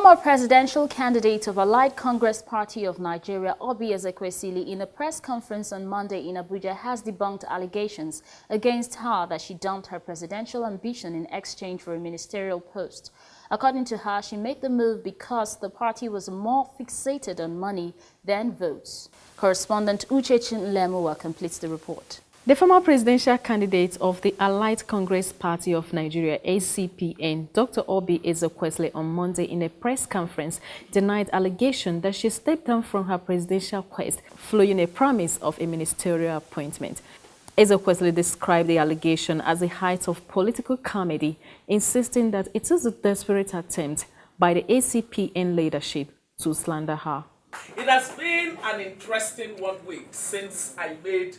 former presidential candidate of Allied Congress Party of Nigeria, Ezekwesili, in a press conference on Monday in Abuja, has debunked allegations against her that she dumped her presidential ambition in exchange for a ministerial post. According to her, she made the move because the party was more fixated on money than votes. Correspondent Uche Chinlemuwa completes the report. The former presidential candidate of the Allied Congress Party of Nigeria, ACPN, Dr. Ezekwesili, on Monday in a press conference denied allegation that she stepped down from her presidential quest following a promise of a ministerial appointment. Ezekwesili described the allegation as a height of political comedy, insisting that it is a desperate attempt by the ACPN leadership to slander her. It has been an interesting 1 week since I made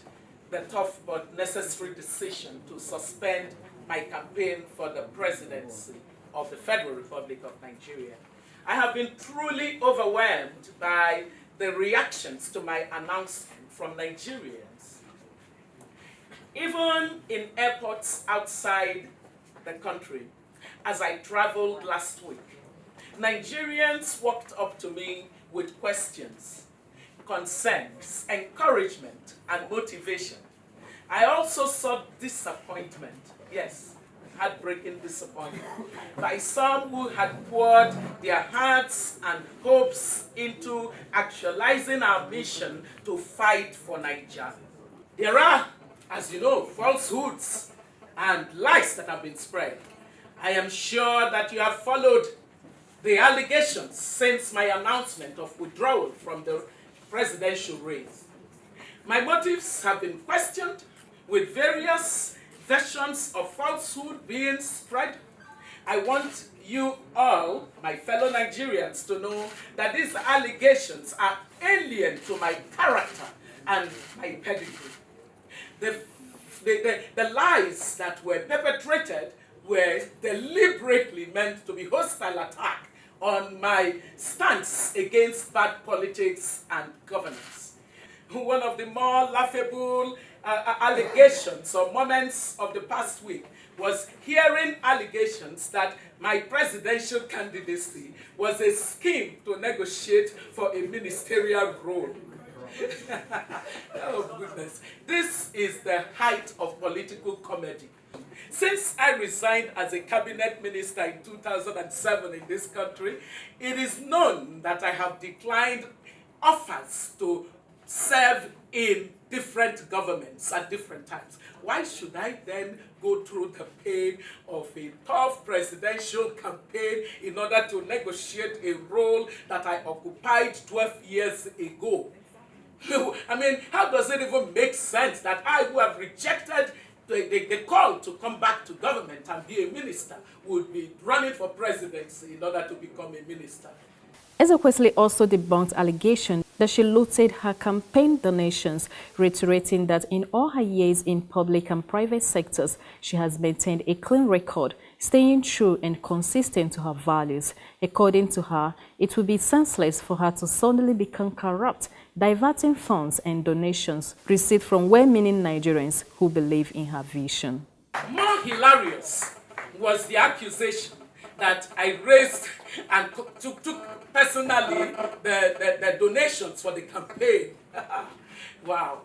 the tough but necessary decision to suspend my campaign for the presidency of the Federal Republic of Nigeria. I have been truly overwhelmed by the reactions to my announcement from Nigerians. Even in airports outside the country, as I traveled last week, Nigerians walked up to me with questions, concerns, encouragement, and motivation. I also saw disappointment, yes, heartbreaking disappointment, by some who had poured their hearts and hopes into actualizing our mission to fight for Nigeria. There are, as you know, falsehoods and lies that have been spread. I am sure that you have followed the allegations since my announcement of withdrawal from the presidential race. My motives have been questioned, with various versions of falsehood being spread. I want you all, my fellow Nigerians, to know that these allegations are alien to my character and my pedigree. The lies that were perpetrated were deliberately meant to be hostile attack on my stance against bad politics and governance. One of the more laughable allegations or moments of the past week was hearing allegations that my presidential candidacy was a scheme to negotiate for a ministerial role. Oh goodness, this is the height of political comedy. Since I resigned as a cabinet minister in 2007 in this country, it is known that I have declined offers to serve in different governments at different times. Why should I then go through the pain of a tough presidential campaign in order to negotiate a role that I occupied 12 years ago? I mean, how does it even make sense that I, who have rejected the call to come back to government and be a minister, would be running for presidency in order to become a minister? Ezekwesili also debunked allegations that she looted her campaign donations, reiterating that in all her years in public and private sectors, she has maintained a clean record, staying true and consistent to her values. According to her, it would be senseless for her to suddenly become corrupt, diverting funds and donations received from well-meaning Nigerians who believe in her vision. More hilarious was the accusation that I raised and took personally the donations for the campaign. Wow.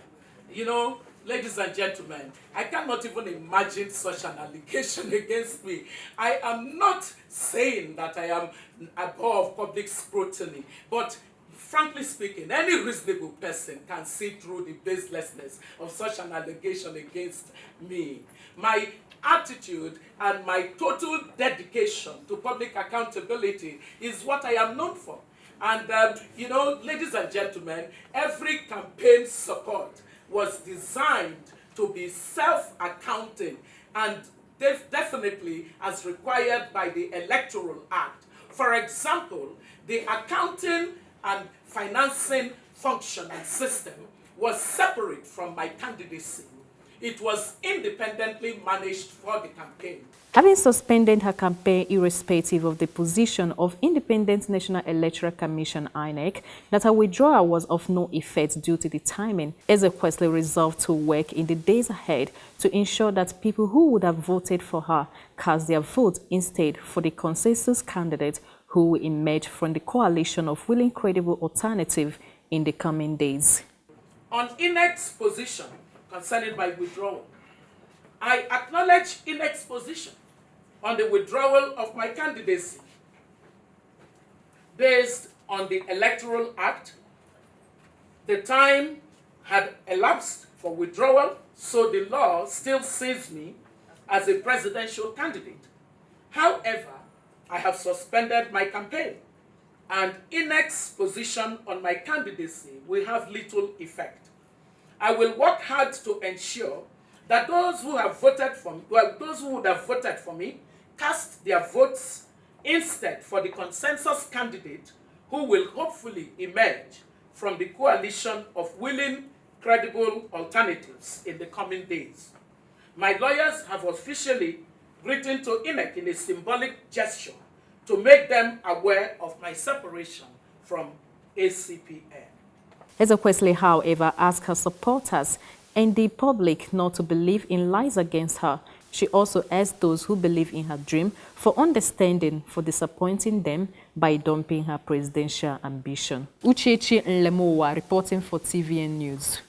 You know, ladies and gentlemen, I cannot even imagine such an allegation against me. I am not saying that I am above public scrutiny, but frankly speaking, any reasonable person can see through the baselessness of such an allegation against me. My attitude and my total dedication to public accountability is what I am known for. And, you know, ladies and gentlemen, every campaign support was designed to be self-accounting and definitely as required by the Electoral Act. For example, the accounting and financing function and system was separate from my candidacy. It was independently managed for the campaign. Having suspended her campaign irrespective of the position of Independent National Electoral Commission (INEC), that her withdrawal was of no effect due to the timing, Ezekwesili resolved to work in the days ahead to ensure that people who would have voted for her cast their vote instead for the consensus candidate who will emerge from the coalition of willing credible alternative in the coming days. On INEC's position concerning my withdrawal, I acknowledge INEC's position on the withdrawal of my candidacy based on the Electoral Act. The time had elapsed for withdrawal, so the law still sees me as a presidential candidate. However, I have suspended my campaign, and INEC's position on my candidacy will have little effect. I will work hard to ensure that those who have voted for me, those who would have voted for me, cast their votes instead for the consensus candidate who will hopefully emerge from the coalition of willing, credible alternatives in the coming days. My lawyers have officially written to INEC in a symbolic gesture to make them aware of my separation from ACPN. Ezekwesili, however, asked her supporters and the public not to believe in lies against her. She also asked those who believe in her dream for understanding for disappointing them by dumping her presidential ambition. Uchechi Nlemowa reporting for TVN News.